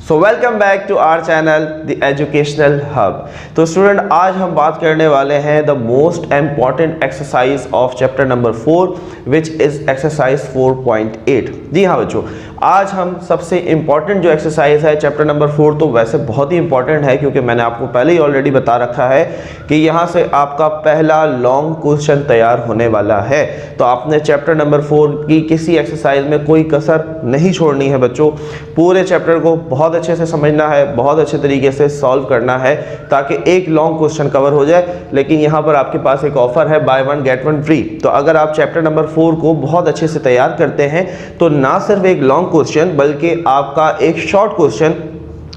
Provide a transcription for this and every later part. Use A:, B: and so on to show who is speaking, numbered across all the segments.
A: So welcome back to our channel the educational hub. तो student, आज हम बात करने वाले हैं the most important exercise of chapter number 4 which is exercise 4.8। जी हाँ बच्चों, आज हम सबसे इम्पॉर्टेंट जो एक्सरसाइज है चैप्टर नंबर 4, तो वैसे बहुत ही इंपॉर्टेंट है क्योंकि मैंने आपको पहले ही ऑलरेडी बता रखा है कि यहाँ से आपका पहला लॉन्ग क्वेश्चन तैयार होने वाला है। तो आपने चैप्टर नंबर 4 की किसी एक्सरसाइज में कोई कसर नहीं छोड़नी है बच्चों। पूरे चैप्टर को बहुत अच्छे से समझना है, बहुत अच्छे तरीके से सॉल्व करना है ताकि एक लॉन्ग क्वेश्चन कवर हो जाए। लेकिन यहाँ पर आपके पास एक ऑफर है, बाय 1 गेट 1 फ्री। तो अगर आप चैप्टर नंबर 4 को बहुत अच्छे से तैयार करते हैं तो ना सिर्फ एक लॉन्ग क्वेश्चन बल्कि आपका एक शॉर्ट क्वेश्चन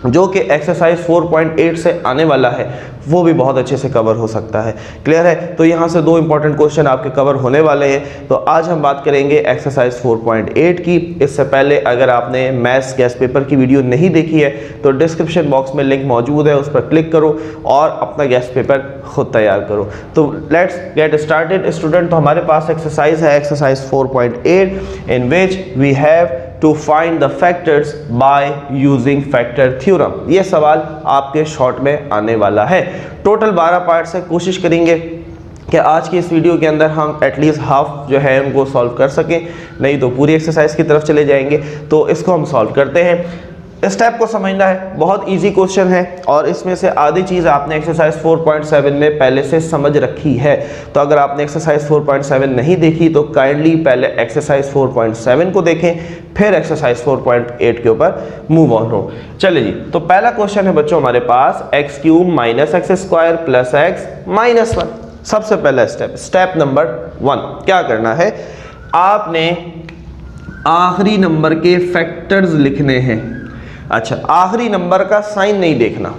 A: जो कि एक्सरसाइज 4.8 से आने वाला है वो भी बहुत अच्छे से कवर हो सकता है। क्लियर है? तो यहाँ से दो इंपॉर्टेंट क्वेश्चन आपके कवर होने वाले हैं। तो आज हम बात करेंगे एक्सरसाइज 4.8 की। इससे पहले अगर आपने मैथ्स गेस्ट पेपर की वीडियो नहीं देखी है तो डिस्क्रिप्शन बॉक्स में लिंक मौजूद है, उस पर क्लिक करो और अपना गेस्ट पेपर खुद तैयार करो। तो लेट्स गेट स्टार्टेड स्टूडेंट। तो हमारे पास एक्सरसाइज है exercise 4.8 in which we have to find the factors by using factor theorem. ये सवाल आपके शॉर्ट में आने वाला है। टोटल 12 पार्ट से कोशिश करेंगे कि आज की इस वीडियो के अंदर हम एटलीस्ट हाफ जो है उनको सॉल्व कर सकें, नहीं तो पूरी एक्सरसाइज की तरफ चले जाएंगे। तो इसको हम सॉल्व करते हैं। स्टेप को समझना है, बहुत इजी क्वेश्चन है और इसमें से आधी चीज़ आपने एक्सरसाइज 4.7 में पहले से समझ रखी है। तो अगर आपने एक्सरसाइज 4.7 नहीं देखी तो काइंडली पहले एक्सरसाइज 4.7 को देखें, फिर एक्सरसाइज 4.8 के ऊपर मूव ऑन हो। चलिए जी, तो पहला क्वेश्चन है बच्चों हमारे पास x³ - x² + x - 1। सबसे पहला स्टेप नंबर 1 क्या करना है, आपने आखिरी नंबर के फैक्टर्स लिखने हैं। अच्छा, आखिरी नंबर का साइन नहीं देखना,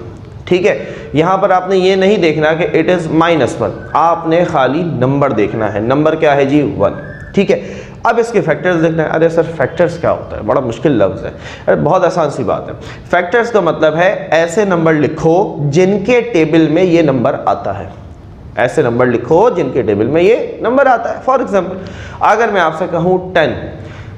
A: ठीक है। यहां पर आपने ये नहीं देखना कि इट इज -1, आपने खाली नंबर देखना है। नंबर क्या है जी? 1, ठीक है। अब इसके फैक्टर्स देखना है। अरे सर फैक्टर्स क्या होता है? बड़ा मुश्किल लफ्ज़ है। अरे बहुत आसान सी बात है। फैक्टर्स का मतलब है ऐसे नंबर लिखो जिनके टेबल में ये नंबर आता है। ऐसे नंबर लिखो जिनके टेबल में ये नंबर आता है। फॉर एग्जाम्पल, अगर मैं आपसे कहूँ 10,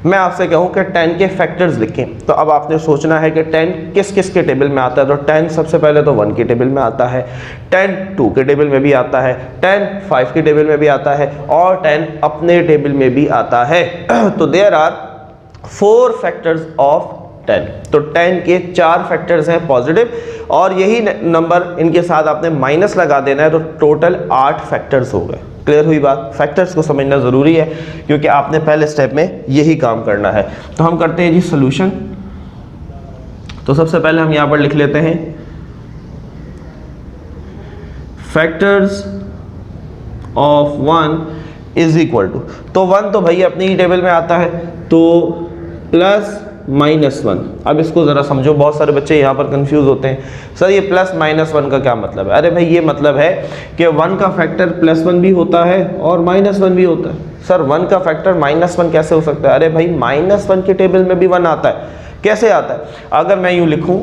A: मैं आपसे कहूं कि 10 के फैक्टर्स लिखें, तो अब आपने सोचना है कि 10 किस किस के टेबल में आता है। तो 10 सबसे पहले तो 1 के टेबल में आता है, 10 2 के टेबल में भी आता है, 10 5 के टेबल में भी आता है और 10 अपने टेबल में भी आता है। तो देयर आर 4 फैक्टर्स ऑफ 10। तो 10 के 4 फैक्टर्स हैं पॉजिटिव और यही नंबर इनके साथ आपने माइनस लगा देना है, तो टोटल 8 फैक्टर्स हो गए। क्लियर हुई बात? फैक्टर्स को समझना ज़रूरी है क्योंकि आपने पहले स्टेप में यही काम करना है। तो हम करते हैं जी सॉल्यूशन। तो सबसे पहले हम यहाँ पर लिख लेते हैं factors of 1 is equal to, तो 1 तो भाई अपनी ही टेबल में आता है, तो +-1। अब इसको ज़रा समझो, बहुत सारे बच्चे यहाँ पर कंफ्यूज होते हैं, सर ये +-1 का क्या मतलब है? अरे भाई ये मतलब है कि 1 का फैक्टर +1 भी होता है और -1 भी होता है। सर 1 का फैक्टर -1 कैसे हो सकता है? अरे भाई -1 के टेबल में भी 1 आता है। कैसे आता है? अगर मैं यूँ लिखूँ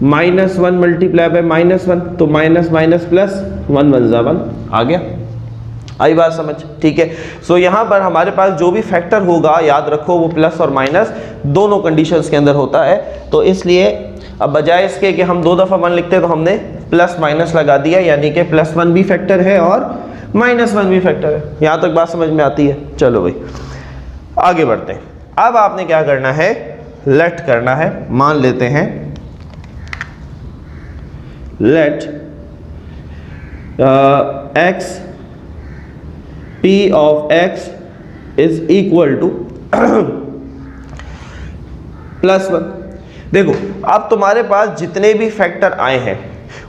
A: -1 × -1 तो माइनस प्लस 1 1 × 1 आ गया। आई बात समझ? ठीक है। सो यहाँ पर हमारे पास जो भी फैक्टर होगा, याद रखो वो प्लस और माइनस दोनों कंडीशंस के अंदर होता है। तो इसलिए अब बजाय इसके कि हम 2 दफ़ा 1 लिखते तो हमने +- लगा दिया, यानी कि +1 भी फैक्टर है और -1 भी फैक्टर है। यहाँ तक बात समझ में आती है? चलो भाई आगे बढ़ते हैं। अब आपने क्या करना है, लेट करना है। मान लेते हैं late x P of x is equal to +1। देखो, अब तुम्हारे पास जितने भी फैक्टर आए हैं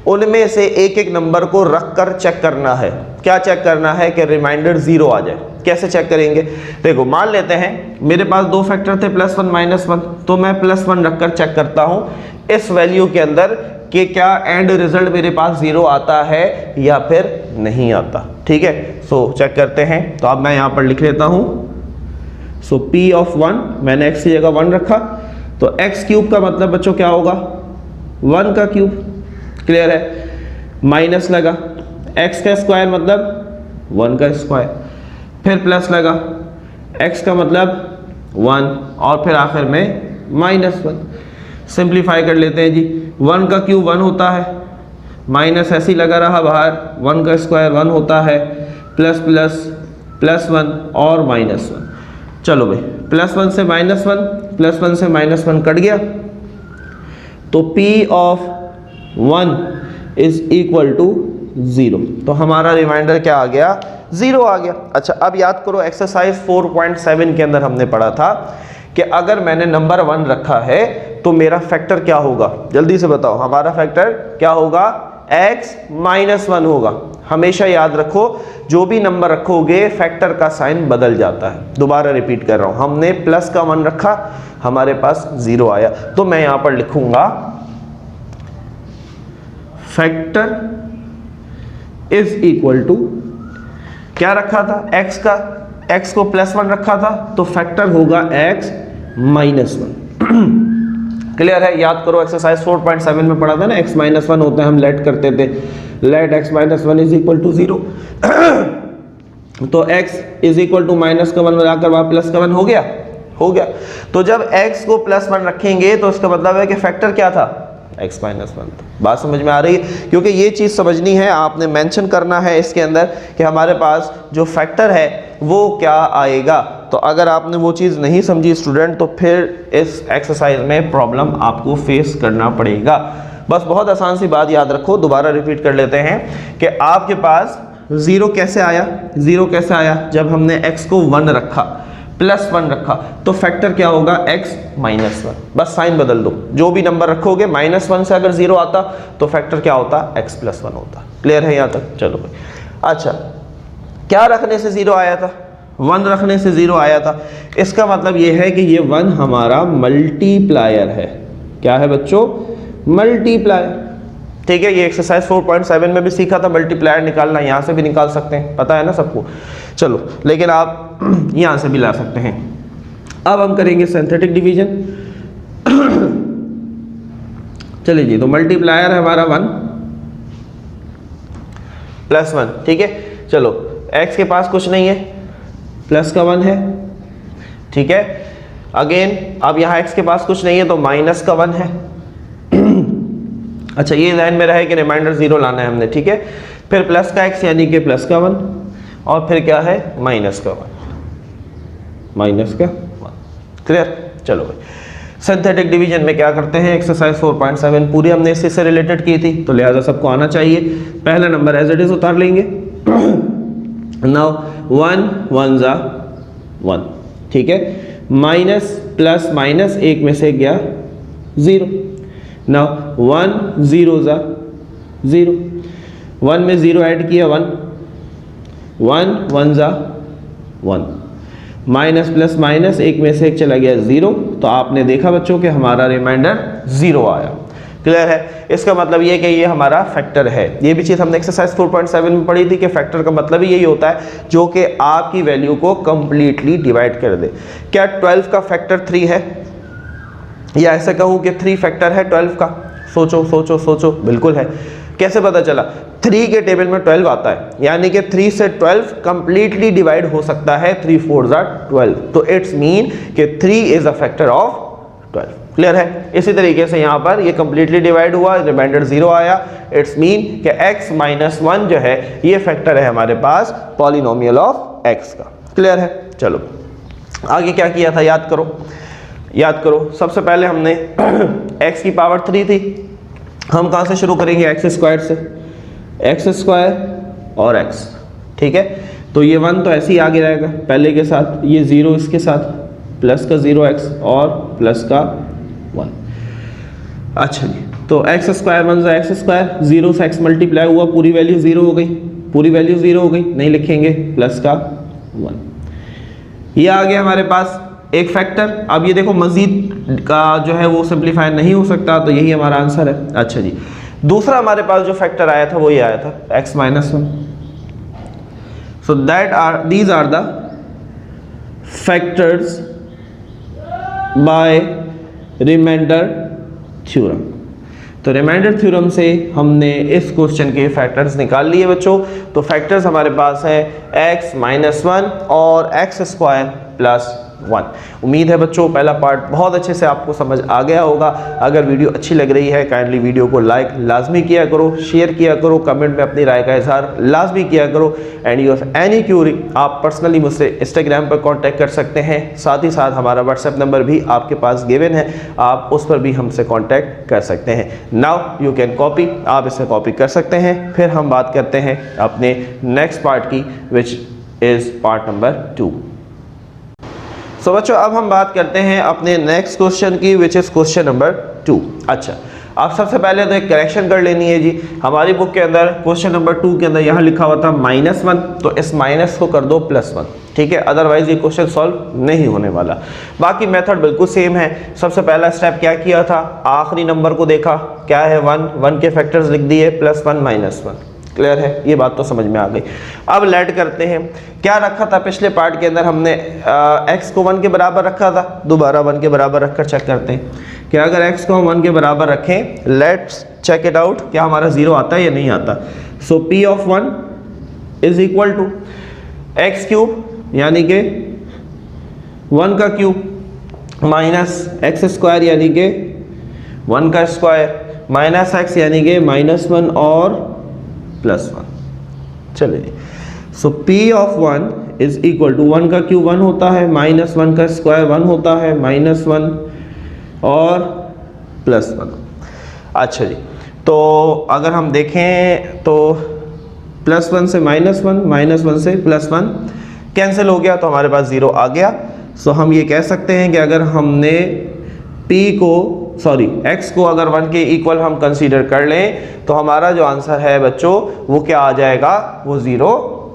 A: उनमें से एक एक नंबर को रख कर चेक करना है। क्या चेक करना है? कि रिमाइंडर 0 आ जाए। कैसे चेक करेंगे? देखो, मान लेते हैं मेरे पास 2 फैक्टर थे, +1 -1, तो मैं +1 रखकर चेक करता हूँ इस वैल्यू के अंदर कि क्या एंड रिजल्ट मेरे पास 0 आता है या फिर नहीं आता। ठीक है, सो चेक करते हैं। तो अब मैं यहाँ पर लिख लेता हूँ, सो P of 1 मैंने x की जगह 1 रखा, तो x³ का मतलब बच्चों क्या होगा? 1 का क्यूब। क्लियर है? माइनस लगा, x का स्क्वायर मतलब 1 का स्क्वायर, फिर प्लस लगा, x का मतलब 1 और फिर आखिर में -1। सिंप्लीफाई कर लेते हैं जी। 1 का क्यूब 1 होता है, माइनस ऐसे ही लगा रहा बाहर, 1 का स्क्वायर 1 होता है, प्लस प्लस प्लस 1 और माइनस 1। चलो भाई, प्लस 1 से माइनस 1, प्लस 1 से माइनस 1 कट गया, तो P of 1 is equal to 0। तो हमारा रिमाइंडर क्या आ गया? 0 आ गया। अच्छा, अब याद करो एक्सरसाइज 4.7 के अंदर हमने पढ़ा था कि अगर मैंने नंबर 1 रखा है तो मेरा फैक्टर क्या होगा? जल्दी से बताओ, हमारा फैक्टर क्या होगा? x माइनस 1 होगा। हमेशा याद रखो, जो भी नंबर रखोगे फैक्टर का साइन बदल जाता है। दोबारा रिपीट कर रहा हूं, हमने प्लस का 1 रखा, हमारे पास 0 आया, तो मैं यहां पर लिखूंगा फैक्टर इज इक्वल टू, क्या रखा था? x का, x को प्लस 1 रखा था, तो फैक्टर होगा x माइनस 1। क्लियर है? याद करो एक्सरसाइज 4.7 में पढ़ा था ना, x माइनस 1 होता है, हम लेट करते थे, let x minus 1 is equal to 0। तो x is equal to minus का 1 लगाकर वहां प्लस का 1 हो गया, हो गया। तो जब x को प्लस 1 रखेंगे तो इसका मतलब है कि फैक्टर क्या था? x minus 1। बात समझ में आ रही है? क्योंकि ये चीज़ समझनी है, आपने मेंशन करना है इसके अंदर कि हमारे पास जो फैक्टर है वो क्या आएगा। तो अगर आपने वो चीज़ नहीं समझी स्टूडेंट, तो फिर इस एक्सरसाइज में प्रॉब्लम आपको फेस करना पड़ेगा। बस बहुत आसान सी बात याद रखो, दोबारा रिपीट कर लेते हैं कि आपके पास 0 कैसे आया? 0 कैसे आया? जब हमने x को 1 रखा, प्लस 1 रखा, तो फैक्टर क्या होगा? x minus 1। बस साइन बदल दो, जो भी नंबर रखोगे माइनस 1 से अगर 0 आता तो फैक्टर क्या होता? x प्लस 1 होता। क्लियर है यहाँ तक? चलो भाई। अच्छा, क्या रखने से 0 आया था? 1 रखने से 0 आया था। इसका मतलब ये है कि ये 1 हमारा मल्टीप्लायर है। क्या है बच्चों? मल्टीप्लायर। ठीक है, ये एक्सरसाइज 4.7 में भी सीखा था मल्टीप्लायर निकालना, यहाँ से भी निकाल सकते हैं, पता है ना सबको। चलो, लेकिन आप यहाँ से भी ला सकते हैं। अब हम करेंगे सिंथेटिक डिवीजन। चलिए जी, तो मल्टीप्लायर है हमारा 1 प्लस 1। ठीक है, चलो, x के पास कुछ नहीं है, प्लस का 1 है। ठीक है, अगेन अब यहाँ x के पास कुछ नहीं है तो माइनस का 1 है। अच्छा, ये लाइन में रहे कि रिमाइंडर 0 लाना है हमने। ठीक है, फिर प्लस का x यानी कि प्लस का 1, और फिर क्या है? माइनस का 1, माइनस का 1। क्लियर? चलो भाई, सिंथेटिक डिवीजन में क्या करते हैं? एक्सरसाइज 4.7 पूरी हमने इसी से रिलेटेड की थी, तो लिहाजा सबको आना चाहिए। पहला नंबर एज इट इज उतार लेंगे। नाउ 1 1 जा 1। ठीक है, माइनस प्लस माइनस, एक में से गया 0। नाउ 1 0 जा 0, 1 में 0 ऐड किया 1, 1 1 जा 1, माइनस प्लस माइनस, एक में से एक चला गया 0। तो आपने देखा बच्चों कि हमारा रिमाइंडर 0 आया। क्लियर है? इसका मतलब ये कि ये हमारा फैक्टर है। ये भी चीज़ हमने एक्सरसाइज 4.7 में पढ़ी थी कि फैक्टर का मतलब ही यही होता है जो कि आपकी वैल्यू को कंप्लीटली डिवाइड कर दे। क्या 12 का फैक्टर 3 है? या ऐसा कहूँ कि 3 फैक्टर है 12 का? सोचो सोचो सोचो। बिल्कुल है। कैसे पता चला? 3 के टेबल में 12 आता है, यानी कि 3 से 12 कंप्लीटली डिवाइड हो सकता है। 3 4 are 12, तो इट्स मीन कि 3 is a factor of 12। Clear है? इसी तरीके से यहाँ पर ये कंप्लीटली डिवाइड हुआ, रिमाइंडर 0 आया। इट्स मीन कि x माइनस 1 जो है ये फैक्टर है हमारे पास पॉलिनोमियल ऑफ x का। क्लियर है? चलो आगे क्या किया था याद करो, याद करो। सबसे पहले हमने x की पावर 3 थी, हम कहाँ से शुरू करेंगे? x स्क्वायर से, x स्क्वायर और x। ठीक है, तो ये 1 तो ऐसे ही आगे रहेगा पहले के साथ, ये 0 इसके साथ, प्लस का 0x और प्लस का 1। अच्छा जी, तो x स्क्वायर 1 जा x स्क्वायर, 0 से x मल्टीप्लाई हुआ, पूरी वैल्यू 0 हो गई, पूरी वैल्यू 0 हो गई, नहीं लिखेंगे, प्लस का 1। ये आ गया हमारे पास एक फैक्टर। अब ये देखो मजीद का जो है वो सिंप्लीफाई नहीं हो सकता, तो यही हमारा आंसर है। अच्छा जी, दूसरा हमारे पास जो फैक्टर आया था वो ये आया था x minus 1। So these are the factors by remainder theorem. तो रिमाइंडर थ्योरम से हमने इस क्वेश्चन के फैक्टर्स निकाल लिए बच्चों। तो फैक्टर्स हमारे पास है x माइनस 1 और x स्क्वायर +1। उम्मीद है बच्चों पहला पार्ट बहुत अच्छे से आपको समझ आ गया होगा। अगर वीडियो अच्छी लग रही है काइंडली वीडियो को लाइक लाजमी किया करो, शेयर किया करो, कमेंट में अपनी राय का इजहार लाजमी किया करो। And you have any Curie आप पर्सनली मुझसे इंस्टाग्राम पर कांटेक्ट कर सकते हैं। साथ ही साथ हमारा व्हाट्सएप नंबर भी आपके पास गिवन है, आप उस पर भी हमसे कांटेक्ट कर सकते हैं। नाउ यू कैन कॉपी, आप इसे कॉपी कर सकते हैं। फिर हम बात करते हैं अपने नेक्स्ट पार्ट की विच इज़ पार्ट नंबर 2। सो बच्चों अब हम बात करते हैं अपने नेक्स्ट क्वेश्चन की विच इज़ क्वेश्चन नंबर 2। अच्छा, आप सबसे पहले तो एक करेक्शन कर लेनी है जी। हमारी बुक के अंदर क्वेश्चन नंबर 2 के अंदर यहाँ लिखा हुआ था -1, तो इस माइनस को कर दो +1, ठीक है। अदरवाइज ये क्वेश्चन सॉल्व नहीं होने वाला। बाकी मेथड बिल्कुल सेम है। सबसे पहला स्टेप क्या किया था, आखिरी नंबर को देखा, क्या है 1 के फैक्टर्स लिख दिए, +1 -1। क्लियर है, ये बात तो समझ में आ गई। अब लेट करते हैं। क्या रखा था पिछले पार्ट के अंदर हमने, x को 1 के बराबर रखा था। दोबारा 1 के बराबर रखकर चेक करते हैं कि अगर x को हम 1 के बराबर रखें, लेट्स चेक इट आउट, क्या हमारा 0 आता है या नहीं आता। So p of 1 is equal to x cube यानी कि 1 का क्यूब माइनस x स्क्वायर यानी कि 1 का स्क्वायर माइनस x यानी कि -1 और +1। चलिए, so p of 1 is equal to 1 का क्यूब 1 होता है, -1 का स्क्वायर 1 होता है, -1 और +1। अच्छा जी, तो अगर हम देखें तो +1 से -1, -1 से +1 कैंसिल हो गया तो हमारे पास 0 आ गया। सो हम ये कह सकते हैं कि अगर हमने x को अगर 1 के इक्वल हम कंसीडर कर लें तो हमारा जो आंसर है बच्चों वो क्या आ जाएगा, वो 0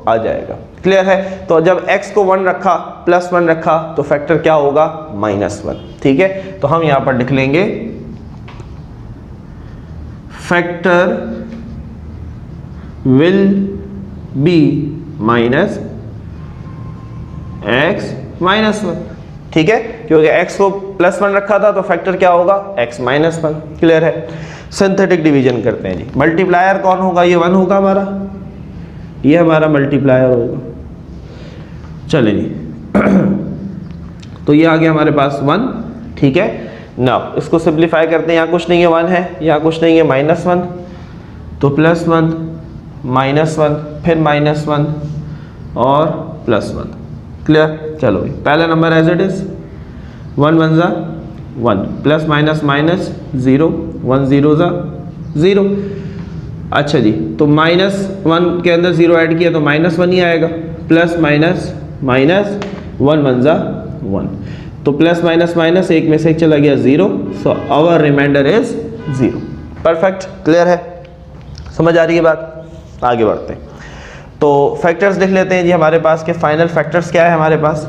A: आ जाएगा। क्लियर है। तो जब x को 1 रखा, +1 रखा तो फैक्टर क्या होगा, -1। ठीक है, तो हम यहां पर लिख लेंगे फैक्टर विल बी -x -1। ठीक है, क्योंकि x को +1 रखा था तो फैक्टर क्या होगा, x -1। क्लियर है। सिंथेटिक डिवीजन करते हैं जी। मल्टीप्लायर कौन होगा, ये 1 होगा हमारा, ये हमारा मल्टीप्लायर होगा। चलिए जी तो ये आ गया हमारे पास 1। ठीक है, नाउ इसको सिंप्लीफाई करते हैं। यहाँ कुछ नहीं है, 1 है, यहाँ कुछ नहीं है, -1, तो +1 -1 फिर -1 और +1। क्लियर। चलो भाई, पहला नंबर एज इट इज 1 1 ज़ा 1, प्लस माइनस माइनस 0, 1 0 ज़ा 0। अच्छा जी, तो -1 के अंदर 0 ऐड किया तो -1 ही आएगा, प्लस माइनस माइनस 1 1 ज़ा 1, तो प्लस माइनस माइनस एक में से एक चला गया 0, so our remainder is 0। Perfect, clear है, समझ आ रही है बात। आगे बढ़ते हैं, तो फैक्टर्स लिख लेते हैं जी हमारे पास के फाइनल फैक्टर्स क्या है हमारे पास।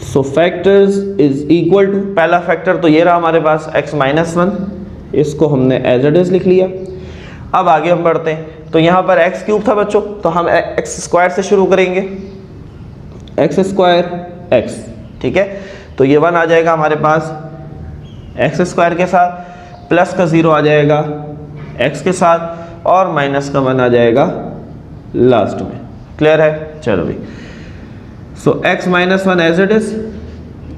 A: So factors is equal to, पहला फैक्टर तो ये रहा हमारे पास x -1, इसको हमने एज इट इज लिख लिया। अब आगे हम बढ़ते हैं, तो यहाँ पर x क्यूब था बच्चों, तो हम x स्क्वायर से शुरू करेंगे, x स्क्वायर x। ठीक है, तो ये 1 आ जाएगा हमारे पास x स्क्वायर के साथ, प्लस का 0 आ जाएगा x के साथ, और माइनस का 1 आ जाएगा लास्ट में। क्लियर है, चलो भाई। सो x -1 एज इट इज,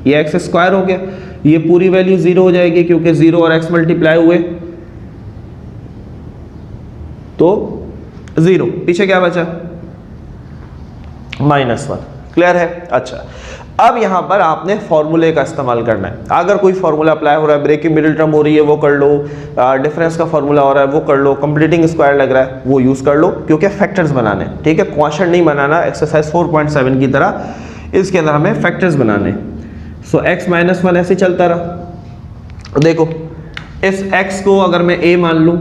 A: ये x स्क्वायर हो गया, ये पूरी वैल्यू 0 हो जाएगी क्योंकि 0 और x मल्टीप्लाई हुए तो 0, पीछे क्या बचा -1। क्लियर है। अच्छा, अब यहां पर आपने फॉर्मूले का इस्तेमाल करना है। अगर कोई फॉर्मूला अप्लाई हो रहा है, ब्रेक की मिडिल टर्म हो रही है वो कर लो, डिफरेंस का फॉर्मूला हो रहा है वो कर लो, कंप्लीटिंग स्क्वायर लग रहा है वो यूज कर लो, क्योंकि फैक्टर्स बनाने, ठीक है, क्वेश्चन नहीं बनाना एक्सरसाइज 4.7 की तरह, इसके अंदर हमें फैक्टर्स बनाने। सो x -1 ऐसे चलता रहा। देखो, इस x को अगर मैं a मान लूं,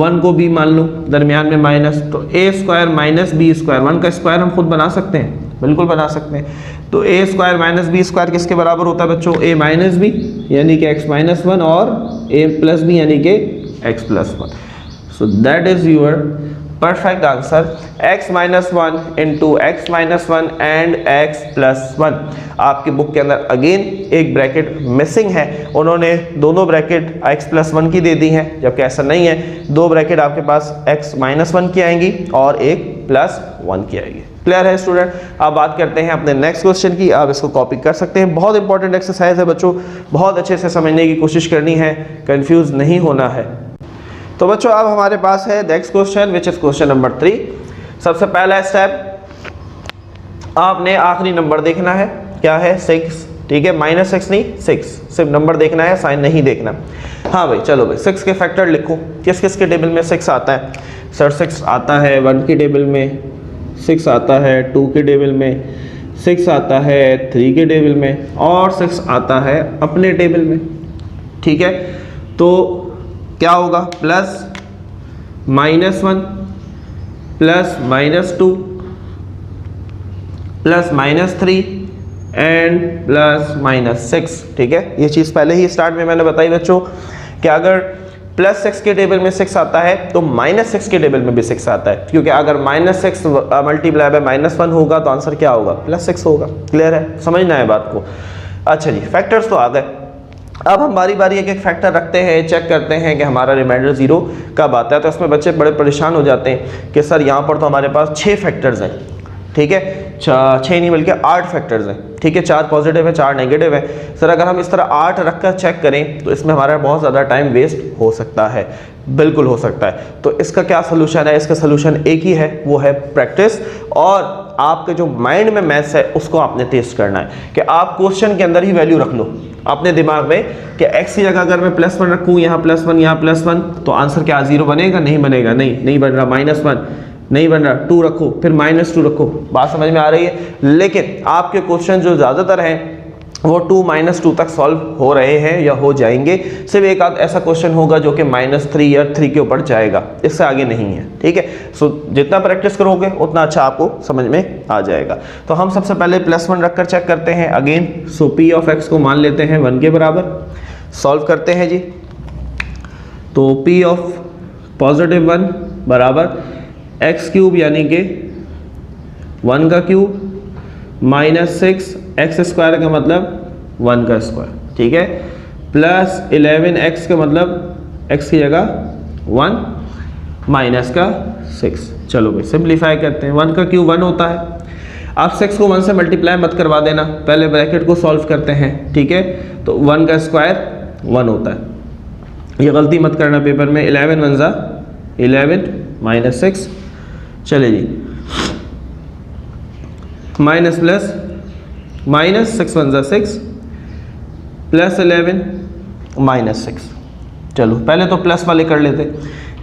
A: 1 को b मान लूं, दरमियान में माइनस, तो a square minus b square, 1 का स्क्वायर हम खुद बना सकते हैं, बिल्कुल बना सकते हैं। तो a square minus b square किसके बराबर होता है बच्चों, a माइनस b यानी कि x -1 और a प्लस b यानी कि x +1। So that is your perfect answer, x -1 into x -1 and x +1। आपकी बुक के अंदर अगेन एक ब्रैकेट मिसिंग है, उन्होंने दोनों ब्रैकेट x +1 की दे दी हैं, जबकि ऐसा नहीं है, 2 ब्रैकेट आपके पास x -1 की आएंगी और एक +1 की आएगी। क्लियर है स्टूडेंट? अब बात करते हैं अपने नेक्स्ट क्वेश्चन की। आप इसको कॉपी कर सकते हैं, बहुत इंपॉर्टेंट एक्सरसाइज है बच्चों, बहुत अच्छे से समझने की कोशिश करनी है, कंफ्यूज नहीं होना है। तो बच्चों अब हमारे पास है next question which is question number 3। सबसे पहला स्टेप, आपने आखिरी नंबर देखना है, क्या है 6, ठीक है, -6 नहीं 6, सिर्फ नंबर देखना है, साइन नहीं देखना। हाँ भाई चलो भाई 6 के फैक्टर लिखो। किस किस के टेबल में 6 आता है? सर 6 आता है 1 के टेबल में, 6 आता है 2 के टेबल में, 6 आता है 3 के टेबल में, और 6 आता है अपने टेबल में। ठीक है, तो क्या होगा? +, -1 +, -2 +, -3 एंड +, -6। ठीक है, ये चीज़ पहले ही स्टार्ट में मैंने बताई बच्चों कि अगर +6 के टेबल में 6 आता है तो -6 के टेबल में भी 6 आता है, क्योंकि अगर -6 मल्टीप्लाई बाय -1 होगा तो आंसर क्या होगा? +6 होगा। क्लियर है? समझना है बात को। अच्छा जी, फैक्टर्स तो आ गए। अब हम बारी बारी एक एक फैक्टर रखते हैं, चेक करते हैं कि हमारा रिमाइंडर 0 कब आता है। तो इसमें बच्चे बड़े परेशान हो जाते हैं कि सर यहाँ पर तो हमारे पास 6 फैक्टर्स हैं, ठीक है, 6 नहीं बल्कि 8 फैक्टर्स हैं, ठीक है, 4 पॉजिटिव है 4 नेगेटिव है। सर अगर हम इस तरह 8 रखकर चेक करें तो इसमें हमारा बहुत ज़्यादा टाइम वेस्ट हो सकता है, बिल्कुल हो सकता है। तो इसका क्या सोल्यूशन है? इसका सोल्यूशन एक ही है, वो है प्रैक्टिस। और आपके जो माइंड में मैथ्स है उसको आपने टेस्ट करना है कि आप क्वेश्चन के अंदर ही वैल्यू रख लो अपने दिमाग में कि x की जगह अगर मैं +1 रखूँ, यहाँ +1 यहाँ +1, तो आंसर क्या 0 बनेगा? नहीं बनेगा, नहीं बन रहा। -1 नहीं बन रहा, 2 रखो, फिर -2 रखो। बात समझ में आ रही है? लेकिन आपके क्वेश्चन जो ज़्यादातर हैं वो 2 -2 तक सॉल्व हो रहे हैं या हो जाएंगे। सिर्फ एक आध ऐसा क्वेश्चन होगा जो कि -3 या 3 के ऊपर जाएगा, इससे आगे नहीं है। ठीक है, सो जितना प्रैक्टिस करोगे उतना अच्छा आपको समझ में आ जाएगा। तो हम सबसे पहले +1 रखकर चेक करते हैं अगेन। सो p(x) को मान लेते हैं 1 के बराबर, सॉल्व करते हैं जी। तो p(+1) बराबर x³ यानी कि 1 का क्यूब -6 x² का मतलब 1 का स्क्वायर, ठीक है, +11x का मतलब x की जगह 1 -6। चलो भाई सिंप्लीफाई करते हैं। 1 का क्यूब 1 होता है। आप 6 को 1 से मल्टीप्लाई मत करवा देना, पहले ब्रैकेट को सॉल्व करते हैं, ठीक है। तो 1 का स्क्वायर 1 होता है, ये गलती मत करना पेपर में। 11 1 ज़ा 11 -6, चले जी, माइनस प्लस -6 1 ज़ा 6 +11 -6। चलो पहले तो प्लस वाले कर लेते।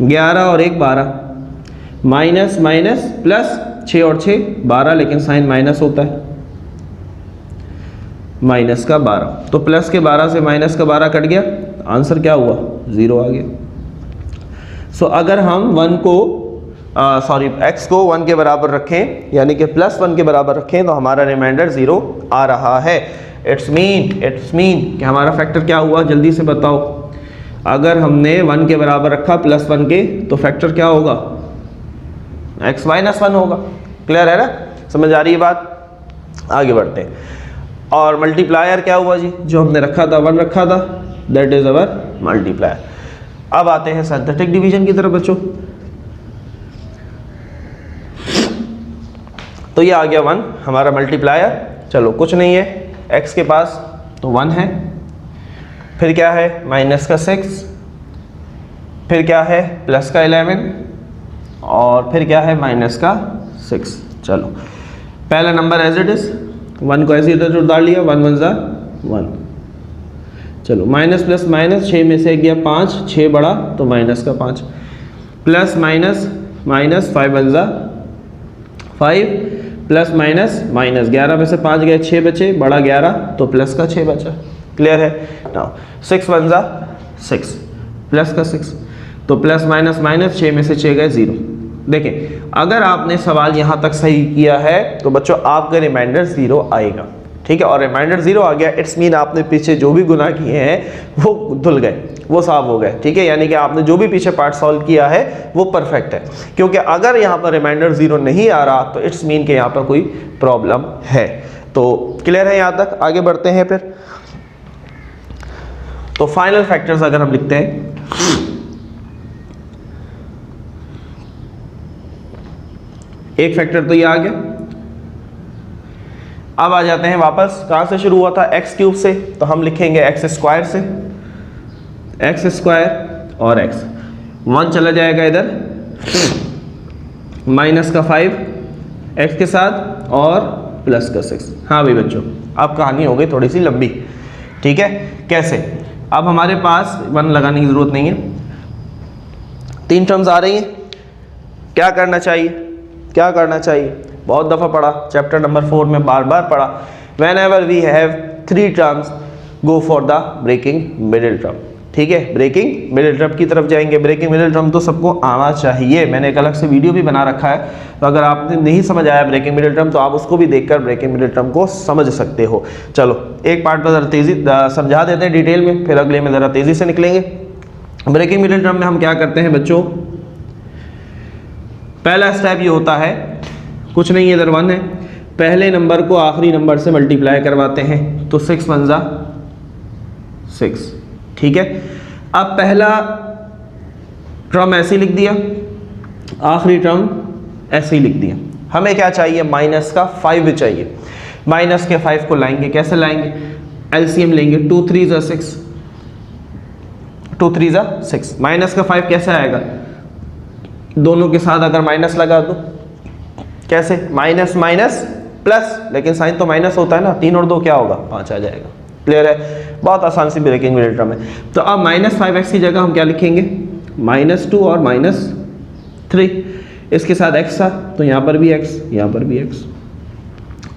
A: 11 और 1 12, माइनस माइनस प्लस 6 और 6 12, लेकिन साइन माइनस होता है, माइनस का 12। तो प्लस के 12 से माइनस का 12 कट गया, आंसर क्या हुआ? 0 आ गया। सो अगर हम 1 को x को 1 के बराबर रखें, यानी कि +1 के बराबर रखें, तो हमारा रिमाइंडर 0 आ रहा है। इट्स मीन कि हमारा फैक्टर क्या हुआ? जल्दी से बताओ। अगर हमने 1 के बराबर रखा +1 के, तो फैक्टर क्या होगा? x -1 होगा। क्लियर है ना? समझ आ रही है बात? आगे बढ़ते हैं। और मल्टीप्लायर क्या हुआ जी? जो हमने रखा था 1 रखा था, दैट इज अवर मल्टीप्लायर। अब आते हैं सिंथेटिक डिवीजन की तरफ बच्चों। तो ये आ गया 1 हमारा मल्टीप्लायर। चलो कुछ नहीं है, x के पास तो 1 है, फिर क्या है -6, फिर क्या है +11, और फिर क्या है -6। चलो पहला नंबर एज इट इज, 1 को ऐसे इधर उतार लिया, 1 1 ज़ा 1। चलो माइनस प्लस माइनस, 6 में से गया 5, 6 बड़ा तो माइनस का 5, प्लस माइनस माइनस, 5 1 ज़ा 5, प्लस माइनस माइनस, 11 में से 5 गए, 6 बचे, बड़ा 11 तो प्लस का 6 बचा। क्लियर है? नाउ 6 1 ज़ा 6, प्लस का 6, तो प्लस माइनस माइनस, 6 में से 6 गए 0। देखें अगर आपने सवाल यहाँ तक सही किया है तो बच्चों आपका रिमाइंडर 0 आएगा, ठीक है। और रिमाइंडर 0 आ गया, इट्स मीन आपने पीछे जो भी गुनाह किए हैं वो धुल गए, वो साफ हो गए, ठीक है। यानी कि आपने जो भी पीछे पार्ट सॉल्व किया है वो परफेक्ट है, क्योंकि अगर यहाँ पर रिमाइंडर 0 नहीं आ रहा तो इट्स मीन कि यहाँ पर कोई प्रॉब्लम है। तो क्लियर है यहाँ तक? आगे बढ़ते हैं फिर। तो फाइनल फैक्टर्स अगर हम लिखते हैं, एक फैक्टर तो ये आ गया। अब आ जाते हैं वापस, कहाँ से शुरू हुआ था, एक्स क्यूब से, तो हम लिखेंगे एक्स स्क्वायर से, एक्स स्क्वायर और एक्स, 1 चला जाएगा इधर, माइनस का 5 एक्स के साथ और प्लस का 6। हाँ भाई बच्चों, अब कहानी हो गई थोड़ी सी लंबी, ठीक है। कैसे, अब हमारे पास 1 लगाने की ज़रूरत नहीं है, 3 टर्म्स आ रही हैं। क्या करना चाहिए, क्या करना चाहिए, बहुत दफ़ा पढ़ा, चैप्टर नंबर 4 में बार बार पढ़ा, whenever we have 3 terms go for the breaking middle term, ठीक है। ब्रेकिंग मिडिल टर्म की तरफ जाएंगे। ब्रेकिंग मिडिल टर्म तो सबको आना चाहिए, मैंने एक अलग से वीडियो भी बना रखा है, तो अगर आपने नहीं समझ आया ब्रेकिंग मिडिल टर्म तो आप उसको भी देखकर ब्रेकिंग मिडिल टर्म को समझ सकते हो। चलो एक पार्ट पर ज़रा तेज़ी समझा देते हैं डिटेल में, फिर अगले में ज़रा तेज़ी से निकलेंगे। ब्रेकिंग मिडिल टर्म में हम क्या करते हैं बच्चों, पहला स्टेप ये होता है, कुछ नहीं इधर 1 है, पहले नंबर को आखिरी नंबर से मल्टीप्लाई करवाते हैं, तो 6 1 जा 6, ठीक है। अब पहला टर्म ऐसे लिख दिया, आखिरी टर्म ऐसे ही लिख दिया। हमें क्या चाहिए, माइनस का 5 चाहिए। माइनस के 5 को लाएंगे, कैसे लाएंगे, एलसीएम लेंगे, 2 3 जा 6, 2 3 जा 6। माइनस का 5 कैसे आएगा, दोनों के साथ अगर माइनस लगा दो, कैसे, माइनस माइनस प्लस, लेकिन साइन तो माइनस होता है ना, 3 और 2 क्या होगा, 5 आ जाएगा। क्लियर है, बहुत आसान सी ब्रेकिंग मिडिल टर्म है। तो अब -5x की जगह हम क्या लिखेंगे, -2 और -3, इसके साथ x था तो यहाँ पर भी x, यहाँ पर भी x।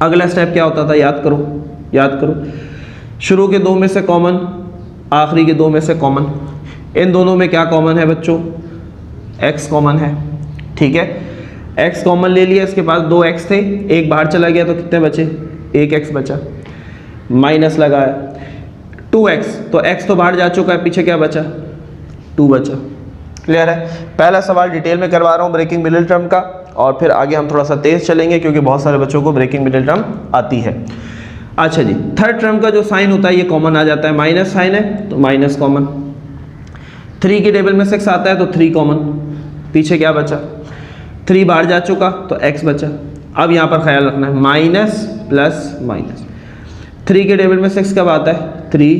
A: अगला स्टेप क्या होता था, याद करो, याद करो, शुरू के 2 में से कॉमन, आखिरी के 2 में से कॉमन, इन दोनों में क्या कॉमन है बच्चों, x कॉमन है, ठीक है। x कॉमन ले लिया, इसके पास 2x थे, एक बाहर चला गया तो कितने बचे, 1x बचा, माइनस लगाया 2x, तो x तो बाहर जा चुका है, पीछे क्या बचा, 2 बचा। क्लियर है, पहला सवाल डिटेल में करवा रहा हूँ ब्रेकिंग मिडिल टर्म का, और फिर आगे हम थोड़ा सा तेज चलेंगे क्योंकि बहुत सारे बच्चों को ब्रेकिंग मिडिल टर्म आती है। अच्छा जी, थर्ड टर्म का जो साइन होता है ये कॉमन आ जाता है, माइनस साइन है तो माइनस कॉमन, 3 की टेबल में 6 आता है तो 3 कॉमन, पीछे क्या बचा, 3 बाहर जा चुका तो x बचा। अब यहाँ पर ख्याल रखना है, माइनस प्लस माइनस, 3 के टेबल में 6 कब आता है, 3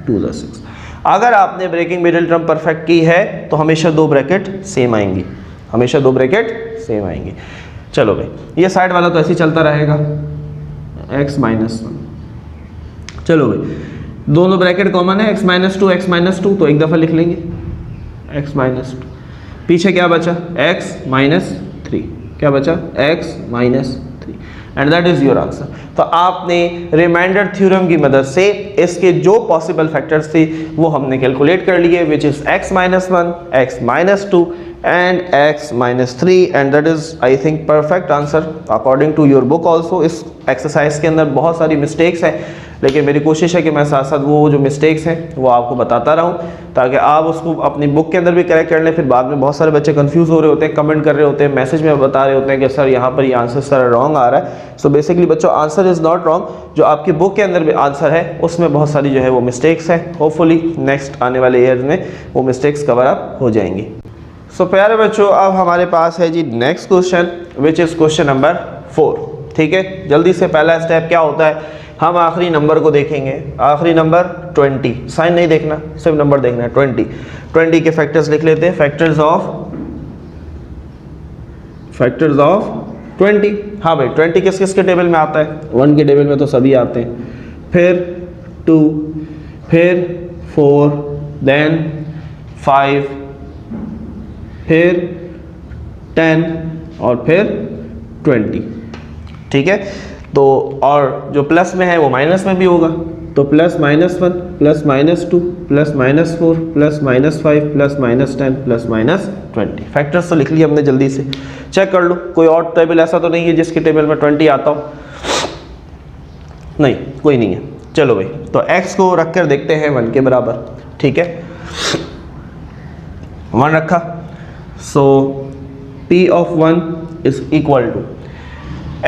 A: 2 जा 6। अगर आपने ब्रेकिंग मिडिल टर्म परफेक्ट की है तो हमेशा 2 ब्रैकेट सेम आएंगी, हमेशा 2 ब्रैकेट सेम आएंगी। चलो भाई, ये साइड वाला तो ऐसे ही चलता रहेगा, x -1। चलो भाई, दोनों ब्रैकेट कॉमन है, x -2 x -2, तो एक दफ़ा लिख लेंगे x -2, पीछे क्या बचा, x -3, क्या बचा, x -3, and that is your answer. तो आपने रिमाइंडर थ्योरम की मदद से इसके जो पॉसिबल फैक्टर्स थे वो हमने कैलकुलेट कर लिए, which is x -1 x -2 and x -3, and that is I think perfect answer according to your book also. इस एक्सरसाइज के अंदर बहुत सारी मिस्टेक्स हैं, लेकिन मेरी कोशिश है कि मैं साथ साथ वो जो मिस्टेक्स हैं वो आपको बताता रहूं, ताकि आप उसको अपनी बुक के अंदर भी करेक्ट कर लें। फिर बाद में बहुत सारे बच्चे कंफ्यूज हो रहे होते हैं, कमेंट कर रहे होते हैं, मैसेज में बता रहे होते हैं कि सर यहाँ पर ये आंसर सर रॉन्ग आ रहा है। सो बेसिकली बच्चों, आंसर इज़ नॉट रॉन्ग, जो आपकी बुक के अंदर भी आंसर है उसमें बहुत सारी जो है वो मिस्टेक्स हैं। होपफुली नेक्स्ट आने वाले ईयर में वो मिस्टेक्स कवर अप हो जाएंगी। सो प्यारे बच्चों, अब हमारे पास है जी next question, which is question number 4। ठीक है, जल्दी से पहला स्टेप क्या होता है, हम आखिरी नंबर को देखेंगे, आखिरी नंबर 20, साइन नहीं देखना, सिर्फ नंबर देखना है 20 के फैक्टर्स लिख लेते हैं, फैक्टर्स ऑफ 20। हाँ भाई, 20 किस किस के टेबल में आता है, 1 के टेबल में तो सभी आते हैं, फिर 2, फिर 4, देन 5, फिर 10 और फिर 20। ठीक है, तो और जो प्लस में है वो माइनस में भी होगा, तो plus -1 plus -2 plus -4 plus -5 plus -10 plus -20। Factors तो लिख लिए हमने, जल्दी से चेक कर लो, कोई और टेबल ऐसा तो नहीं है जिसके टेबल में 20 आता हो, नहीं कोई नहीं है। चलो भाई, तो x को रख कर देखते हैं 1 के बराबर। ठीक है, 1 रखा, so p of 1 is equal to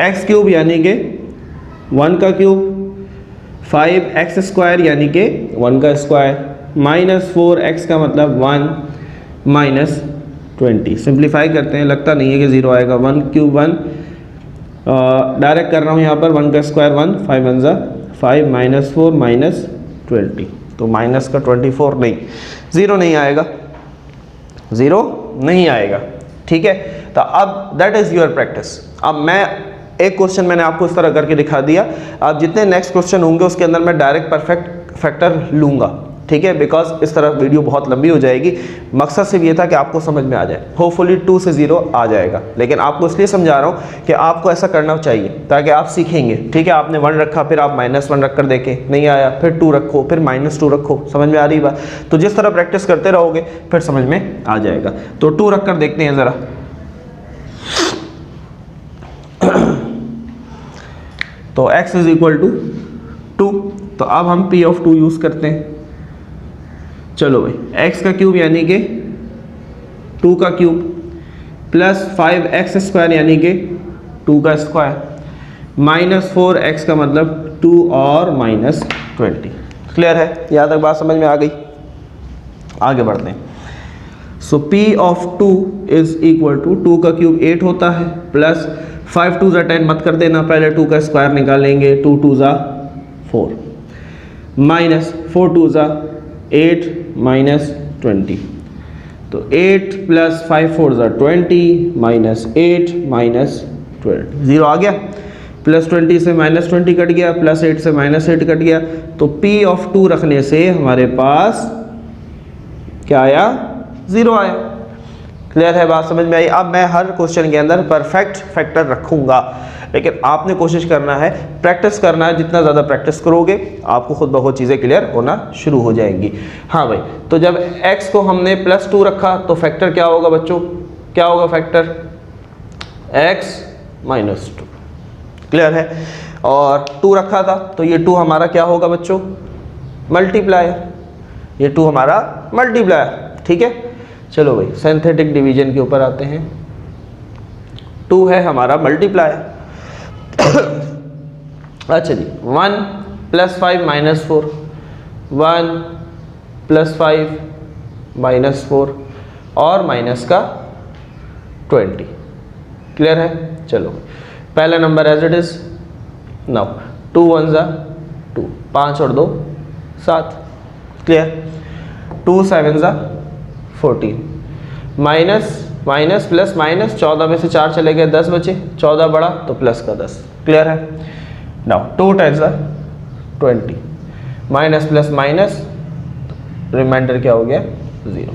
A: x cube यानी कि 1 का क्यूब, 5x स्क्वायर यानी कि 1 का स्क्वायर, -4x का मतलब 1 - 20। सिंप्लीफाई करते हैं, लगता नहीं है कि 0 आएगा। 1 क्यूब 1, डायरेक्ट कर रहा हूँ यहाँ पर, 1 का स्क्वायर 1, 5 1 ज़ा 5 माइनस 4 माइनस 20, तो माइनस का 24 नहीं, 0 नहीं आएगा, 0 नहीं आएगा। ठीक है, तो अब दैट इज़ योर प्रैक्टिस। अब मैं एक क्वेश्चन मैंने आपको इस तरह करके दिखा दिया, अब जितने नेक्स्ट क्वेश्चन होंगे उसके अंदर मैं डायरेक्ट परफेक्ट फैक्टर लूँगा। ठीक है, बिकॉज इस तरह वीडियो बहुत लंबी हो जाएगी। मकसद सिर्फ ये था कि आपको समझ में आ जाए, होपफुली 2 से 0 आ जाएगा, लेकिन आपको इसलिए समझा रहा हूँ कि आपको ऐसा करना चाहिए ताकि आप सीखेंगे। ठीक है, आपने 1 रखा, फिर आप -1 रख कर देखें, नहीं आया, फिर 2 रखो, फिर -2 रखो, समझ में आ रही बात? तो जिस तरह प्रैक्टिस करते रहोगे फिर समझ में आ जाएगा। तो 2 रख कर देखते हैं ज़रा। तो x इज इक्वल टू 2, तो अब हम p ऑफ 2 यूज़ करते हैं। चलो भाई, x का क्यूब यानी कि 2 का क्यूब प्लस 5x स्क्वायर यानी कि 2 का स्क्वायर माइनस 4x का मतलब 2 और माइनस 20। क्लियर है? यहाँ तक बात समझ में आ गई? आगे बढ़ते हैं। So p of 2 is equal to 2 का क्यूब 8 होता है प्लस 5 2 ज़ा 10 मत कर देना, पहले 2 का स्क्वायर निकालेंगे, 2 2 ज़ा 4 माइनस 4 2 ज़ा 8 माइनस 20, तो 8 प्लस 5 4 ज़ा 20 माइनस 8 माइनस 12, 0 आ गया। प्लस 20 से माइनस 20 कट गया, प्लस 8 से माइनस 8 कट गया, तो p ऑफ 2 रखने से हमारे पास क्या आया? 0 आया। क्लियर है? बात समझ में आई? अब मैं हर क्वेश्चन के अंदर परफेक्ट फैक्टर रखूंगा, लेकिन आपने कोशिश करना है, प्रैक्टिस करना है। जितना ज़्यादा प्रैक्टिस करोगे आपको खुद ब खुद चीज़ें क्लियर होना शुरू हो जाएंगी। हाँ भाई, तो जब x को हमने +2 रखा तो फैक्टर क्या होगा बच्चों? क्या होगा फैक्टर? x minus 2। क्लियर है? और 2 रखा था तो ये 2 हमारा क्या होगा बच्चों? मल्टीप्लायर। ये 2 हमारा मल्टीप्लायर। ठीक है, चलो भाई सिंथेटिक डिवीजन के ऊपर आते हैं। 2 है हमारा मल्टीप्लायर। अच्छा जी, 1 प्लस 5 माइनस 4, 1 प्लस 5 माइनस 4 और माइनस का 20। क्लियर है? चलो पहला नंबर एज इट इज। नाउ 2 1 ज़ा 2, 5 और 2 7। क्लियर? 2 7 ज़ा 14 माइनस माइनस प्लस माइनस, 14 में से 4 चले गए, 10 बचे, 14 बढ़ा तो प्लस का 10। क्लियर है? नाउ 2 10 ज़ा 20 माइनस प्लस माइनस, रिमाइंडर क्या हो गया? 0।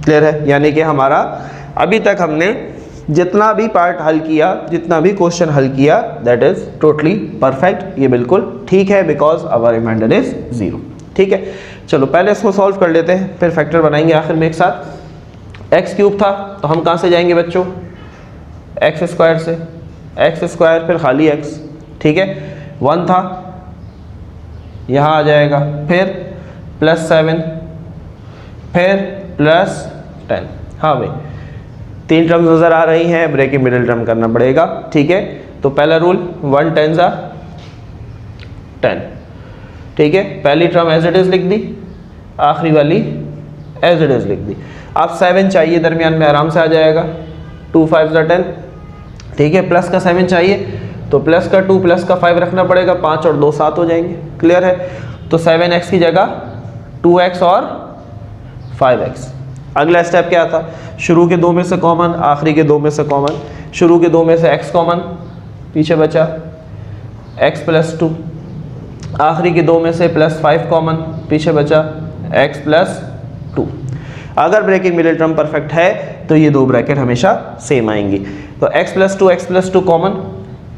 A: क्लियर है? यानी कि हमारा अभी तक हमने जितना भी पार्ट हल किया, जितना भी क्वेश्चन हल किया, दैट इज टोटली परफेक्ट। ये बिल्कुल ठीक है, बिकॉज आवर रिमाइंडर इज 0। ठीक है, चलो पहले इसको सॉल्व कर लेते हैं, फिर फैक्टर बनाएंगे आखिर में एक साथ। एक्स क्यूब था तो हम कहाँ से जाएंगे बच्चों? एक्स स्क्वायर से। एक्स स्क्वायर फिर खाली एक्स। ठीक है, 1 था, यहाँ आ जाएगा, फिर +7, फिर +10। हाँ भाई, 3 टर्म्स नज़र आ रही हैं, ब्रेक के मिडिल टर्म करना पड़ेगा। ठीक है, तो पहला रूल 1 10 ज़ा 10। ठीक है, पहली टर्म एज इट इज़ लिख दी, आखिरी वाली एज इट इज़ लिख दी। अब 7 चाहिए, दरमियान में आराम से आ जाएगा, 2 5 ज़ा 10। ठीक है, प्लस का 7 चाहिए तो प्लस का 2 प्लस का 5 रखना पड़ेगा, 5 और 2 7 हो जाएंगे। क्लियर है? तो 7x की जगह 2x और 5x। अगला स्टेप क्या था? शुरू के 2 में से कॉमन, आखिरी के 2 में से कॉमन। शुरू के 2 में से x कॉमन, पीछे बचा x + 2। आखिरी के 2 में से +5 कॉमन, पीछे बचा x + 2। अगर ब्रेकिंग मिडिल टर्म परफेक्ट है तो ये 2 ब्रैकेट हमेशा सेम आएंगी। तो x + 2 कॉमन,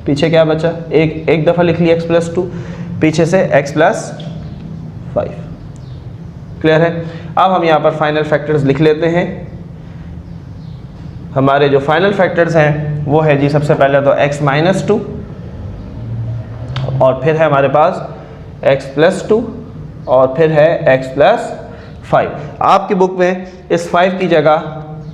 A: पीछे क्या बचा? एक दफ़ा लिख लिया x + 2, पीछे से x + 5। क्लियर है? अब हम यहाँ पर फाइनल फैक्टर्स लिख लेते हैं। हमारे जो फाइनल फैक्टर्स हैं वो है जी, सबसे पहले तो x - 2 और फिर है हमारे पास x + 2 और फिर है x + 5। आपकी बुक में इस 5 की जगह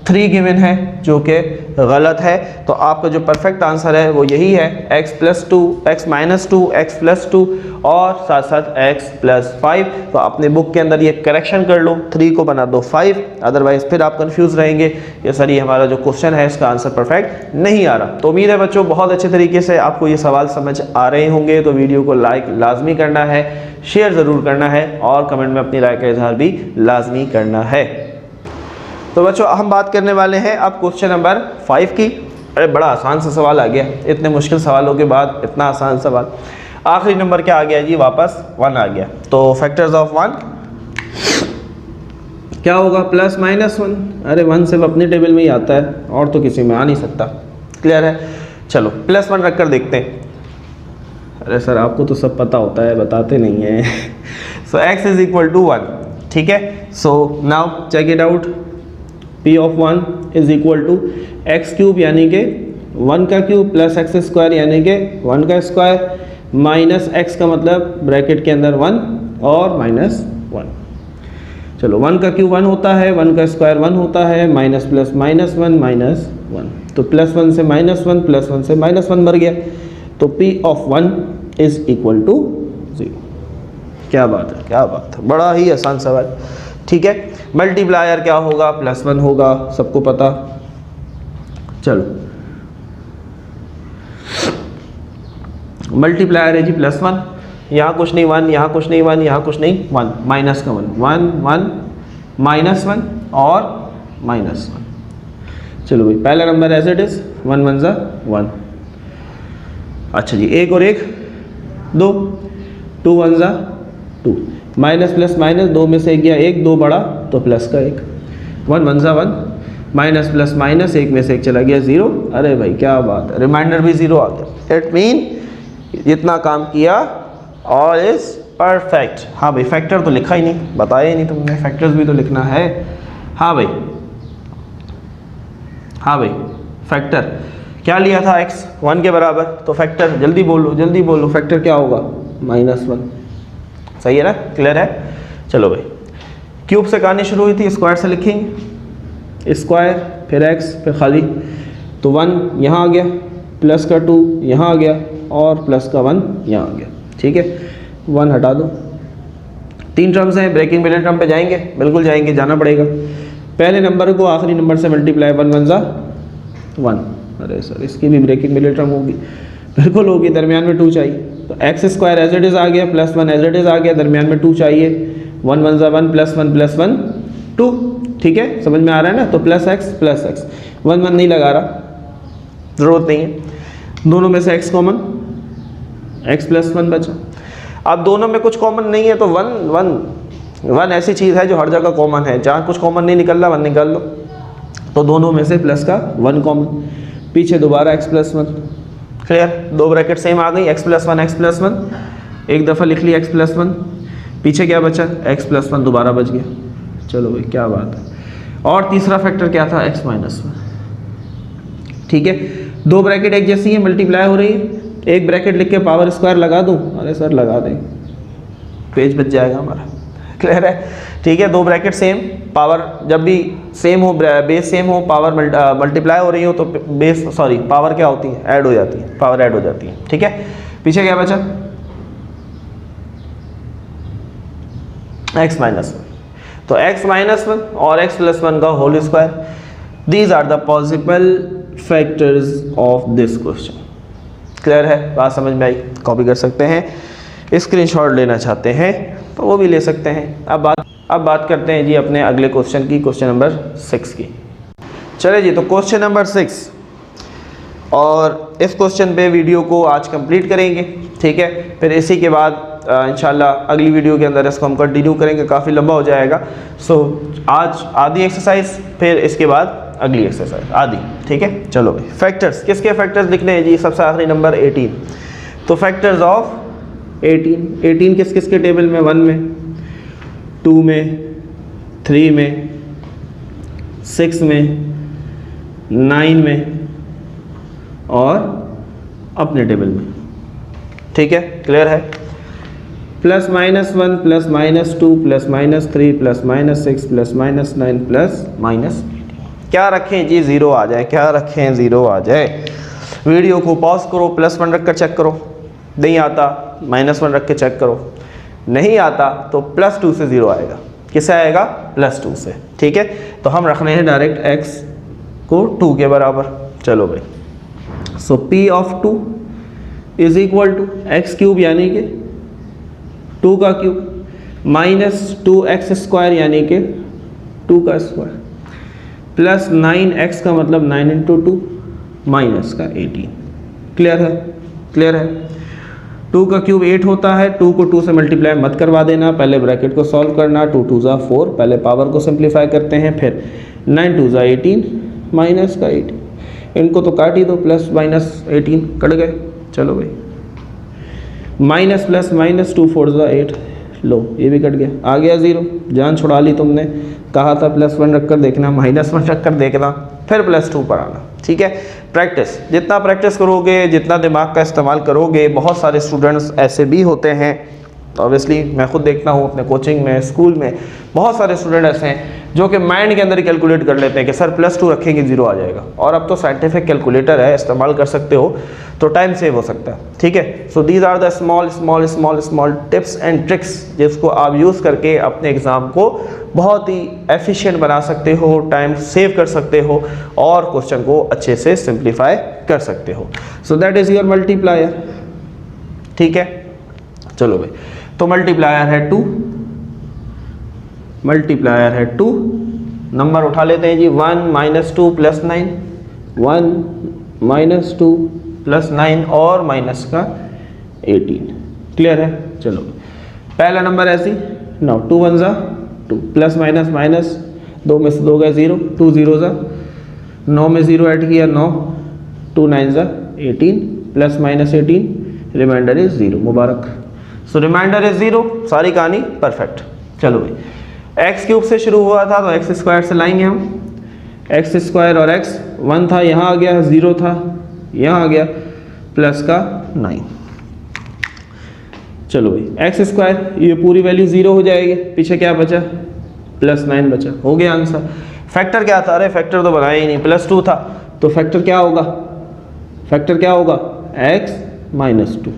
A: 3 गिवन है जो कि गलत है। तो आपका जो परफेक्ट आंसर है वो यही है x+2, x-2, x+2 और साथ साथ x+5। तो अपने बुक के अंदर ये करेक्शन कर लो, 3 को बना दो 5, अदरवाइज फिर आप कंफ्यूज रहेंगे कि सर ये हमारा जो क्वेश्चन है इसका आंसर परफेक्ट नहीं आ रहा। तो उम्मीद है बच्चों बहुत अच्छे तरीके से आपको ये सवाल समझ आ रहे होंगे। तो वीडियो को लाइक लाजमी करना है, शेयर ज़रूर करना है और कमेंट में अपनी राय का इजहार भी लाजमी करना है। तो बच्चों हम बात करने वाले हैं अब क्वेश्चन नंबर 5 की। अरे बड़ा आसान सा सवाल आ गया, इतने मुश्किल सवालों के बाद इतना आसान सवाल। आखिरी नंबर क्या आ गया जी, वापस 1 आ गया। तो फैक्टर्स ऑफ 1 क्या होगा, +-1। अरे 1 सिर्फ अपनी टेबल में ही आता है और तो किसी में आ नहीं सकता। क्लियर है, चलो +1 रख कर देखते हैं। अरे सर आपको तो सब पता होता है, बताते नहीं हैं। So x is equal to 1, ठीक है। So now check it out, p of 1 is equal to x³ यानी कि 1 का क्यूब प्लस x² यानी कि 1 का स्क्वायर माइनस x का मतलब ब्रैकेट के अंदर 1 और -1। चलो 1 का क्यूब 1 होता है, 1 का स्क्वायर 1 होता है, माइनस प्लस -1 -1। तो +1 से -1 +1 से -1 बढ़ गया। तो p of 1 is equal to 0। क्या बात है, क्या बात है, बड़ा ही आसान सवाल। ठीक है, मल्टीप्लायर क्या होगा, +1 होगा, सबको पता। चलो मल्टीप्लायर है जी +1, यहाँ कुछ नहीं 1, यहाँ कुछ नहीं 1, यहाँ कुछ नहीं 1, माइनस का 1, 1 1 -1 और -1। चलो भाई पहला नंबर एज इट इज, 1 1 ज़ा 1। अच्छा जी, 1 और 1 2, 2 1 ज़ा 2, माइनस प्लस माइनस 2 में से 1 गया 1, 2 बढ़ा तो प्लस का 1, 1 1 ज़ा 1, माइनस प्लस माइनस 1 में से 1 चला गया 0। अरे भाई क्या बात है, रिमाइंडर भी 0 आ गया। इट मीन जितना काम किया ऑल इज परफेक्ट। हाँ भाई फैक्टर तो लिखा ही नहीं, बताया ही नहीं तुमने, फैक्टर्स भी तो लिखना है। हाँ भाई, हाँ भाई फैक्टर क्या लिया था, x 1 के बराबर, तो फैक्टर जल्दी बोलो जल्दी बोलो, फैक्टर क्या होगा, -1। सही है ना, क्लियर है। चलो भाई क्यूब से कहानी शुरू हुई थी, स्क्वायर से लिखेंगे, स्क्वायर फिर x फिर खाली। तो 1 यहाँ आ गया, प्लस का 2 यहाँ आ गया और प्लस का 1 यहाँ आ गया। ठीक है, 1 हटा दो। 3 टर्म्स हैं, ब्रेकिंग मिडिल टर्म पे जाएंगे, बिल्कुल जाएंगे, जाना पड़ेगा। पहले नंबर को आखिरी नंबर से मल्टीप्लाई, 1 1 ज़ा 1। अरे सर इसकी भी ब्रेकिंग मिडिल टर्म होगी, बिल्कुल होगी, दरमियान में 2 चाहिए। तो x² एज इट इज़ आ गया, +1 एज इट इज़ आ गया, दरमियान में 2 चाहिए। 1 1 ज़ा 1 +1 2। ठीक है, समझ में आ रहा है ना। तो +x 1 1 नहीं लगा रहा, ज़रूरत नहीं है। दोनों में से x कॉमन, x +1 बचा। अब दोनों में कुछ कॉमन नहीं है तो 1 ऐसी चीज़ है जो हर जगह कॉमन है, जहाँ कुछ कॉमन नहीं निकल रहा 1 निकाल लो। तो दोनों में से प्लस का 1 कॉमन, पीछे दोबारा x +1। क्लियर, 2 ब्रैकेट सेम आ गई, x +1 एक दफ़ा लिख लिया x +1, पीछे क्या बचा, x +1 दोबारा बच गया। चलो भाई क्या बात है। और तीसरा फैक्टर क्या था, x -1। ठीक है, 2 ब्रैकेट एक जैसी है, मल्टीप्लाई हो रही है, एक ब्रैकेट लिख के पावर स्क्वायर लगा दूँ, अरे सर लगा दें, पेज बच जाएगा हमारा। क्लियर है, ठीक है। 2 ब्रैकेट सेम, पावर जब भी सेम हो, बेस सेम हो, पावर मल्टीप्लाई हो रही हो तो बेस सॉरी पावर क्या होती है, ऐड हो जाती है, पावर ऐड हो जाती है। ठीक है, पीछे क्या बचा, x -1। तो x -1 और x +1 का whole square, these are the possible factors of this question. Clear है, बात समझ में आई। कॉपी कर सकते हैं, स्क्रीनशॉट लेना चाहते हैं तो वो भी ले सकते हैं। अब बात करते हैं जी अपने अगले क्वेश्चन की, क्वेश्चन नंबर 6 की। चले जी, तो क्वेश्चन नंबर 6, और इस क्वेश्चन पे वीडियो को आज कंप्लीट करेंगे। ठीक है, फिर इसी के बाद इंशाल्लाह अगली वीडियो के अंदर इसको हम कंटिन्यू करेंगे, काफ़ी लंबा हो जाएगा। सो आज आधी एक्सरसाइज, फिर इसके बाद अगली एक्सरसाइज आधी। ठीक है, चलो भाई फैक्टर्स, किसके फैक्टर्स लिखने हैं जी, सबसे आखिरी नंबर 18। तो फैक्टर्स ऑफ 18 किस किस के टेबल में, 1 में, 2 में, 3 में, 6 में, 9 में और अपने टेबल में। ठीक है, क्लियर है। +-1 +-2 +-3 +-6 +-9 +-18। क्या रखें जी, 0 आ जाए, क्या रखें, 0 आ जाए। वीडियो को पॉज करो, +1 रख कर चेक करो, नहीं आता -1 रख के चेक करो, नहीं आता तो +2 से 0 आएगा। किससे आएगा? +2 से। ठीक है, तो हम रखने हैं डायरेक्ट x को 2 के बराबर। चलो भाई, so p of 2 is equal to x³ यानी कि 2 का क्यूब माइनस 2x² यानी कि 2 का स्क्वायर प्लस 9x का मतलब 9 इंटू 2 माइनस का 18। क्लियर है? क्लियर है। 2 का क्यूब 8 होता है, 2 को 2 से मल्टीप्लाई मत करवा देना, पहले ब्रैकेट को सॉल्व करना। 2 2 ज़ा 4, पहले पावर को सिंप्लीफाई करते हैं, फिर 9 2 ज़ा 18 माइनस का 18, इनको तो काट ही दो, प्लस माइनस 18 कट गए। चलो भाई, माइनस प्लस माइनस 2 4 ज़ा 8, लो ये भी कट गया, आ गया 0। जान छुड़ा ली तुमने, कहा था +1 रख कर देखना, -1 रख कर देखना, फिर +2 पर आना। ठीक है, प्रैक्टिस, जितना प्रैक्टिस करोगे, जितना दिमाग का इस्तेमाल करोगे। बहुत सारे स्टूडेंट्स ऐसे भी होते हैं, ऑब्वियसली मैं खुद देखता हूँ अपने कोचिंग में, स्कूल में, बहुत सारे स्टूडेंट ऐसे हैं जो कि माइंड के अंदर ही कैलकुलेट कर लेते हैं कि सर +2 रखेंगे 0 आ जाएगा। और अब तो साइंटिफिक कैलकुलेटर है, इस्तेमाल कर सकते हो तो टाइम सेव हो सकता है। ठीक है, so these are the small tips and tricks जिसको आप यूज़ करके अपने एग्ज़ाम को बहुत ही एफिशिएंट बना सकते हो, टाइम सेव कर सकते हो और क्वेश्चन को अच्छे से सिंप्लीफाई कर सकते हो। So that is your multiplier. ठीक है, चलो भाई, तो मल्टीप्लायर है 2, मल्टीप्लायर है 2, नंबर उठा लेते हैं जी। 1 - 2 + 9, 1 - 2 + 9 और माइनस का 18। क्लियर है? चलो, पहला नंबर ऐसी, नाउ 2 1 ज़ा 2, प्लस माइनस माइनस, 2 में से 2 गए 0, 2 0 ज़ा 9 में 0 ऐड किया 9, 2 9 ज़ा 18 प्लस माइनस 18, रिमाइंडर इज 0। मुबारक। सो रिमाइंडर इज 0, सारी कहानी परफेक्ट। चलो भाई, x³ से शुरू हुआ था तो x² से लाएंगे हम, x² और x 1 था, यहाँ आ गया 0 था, यहाँ आ गया प्लस का 9। चलो भाई, x² ये पूरी वैल्यू 0 हो जाएगी, पीछे क्या बचा? +9 बचा, हो गया आंसर। फैक्टर क्या था? अरे फैक्टर तो बनाया ही नहीं, +2 था, तो फैक्टर क्या होगा? फैक्टर क्या होगा? x - 2।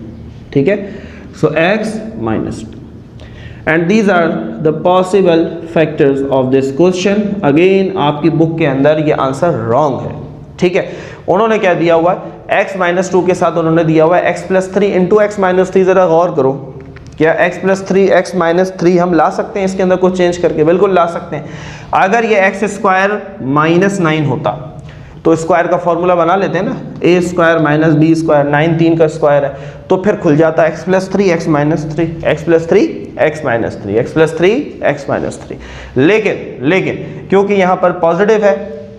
A: ठीक है, सो x - 2 and these are the possible factors of this question। Again आपकी बुक के अंदर ये आंसर रॉन्ग है। ठीक है, उन्होंने क्या दिया हुआ है? x - 2 के साथ उन्होंने दिया हुआ है x + 3 × x - 3। ज़रा गौर करो, क्या x + 3 x - 3 हम ला सकते हैं इसके अंदर कुछ चेंज करके? बिल्कुल ला सकते हैं। अगर ये x² - 9 होता तो स्क्वायर का फॉर्मूला बना लेते हैं ना, a² - b², 9 3 का स्क्वायर है, तो फिर खुल जाता x + 3 x - 3, x + 3 x - 3, x + 3 x - 3। लेकिन क्योंकि यहाँ पर पॉजिटिव है,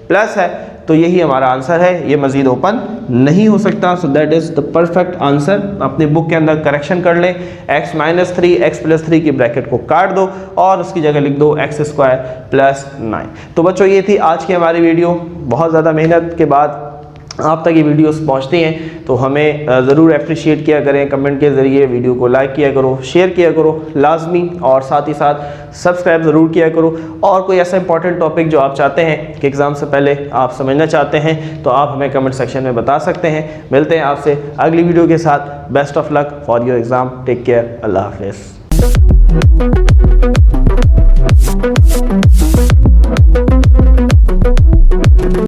A: प्लस है, तो यही हमारा आंसर है, ये मजीद ओपन नहीं हो सकता। So that is the perfect answer. अपने बुक के अंदर करेक्शन कर लें, x - 3 x + 3 की ब्रैकेट को काट दो और उसकी जगह लिख दो x² + 9। तो बच्चों, ये थी आज की हमारी वीडियो। बहुत ज़्यादा मेहनत के बाद आप तक ये वीडियोस पहुंचती हैं, तो हमें ज़रूर अप्रिशिएट किया करें, कमेंट के ज़रिए वीडियो को लाइक किया करो, शेयर किया करो लाजमी, और साथ ही साथ सब्सक्राइब ज़रूर किया करो। और कोई ऐसा इंपॉर्टेंट टॉपिक जो आप चाहते हैं कि एग्ज़ाम से पहले आप समझना चाहते हैं, तो आप हमें कमेंट सेक्शन में बता सकते हैं। मिलते हैं आपसे अगली वीडियो के साथ। Best of luck for your exam. Take care. अल्लाह हाफ़िज़।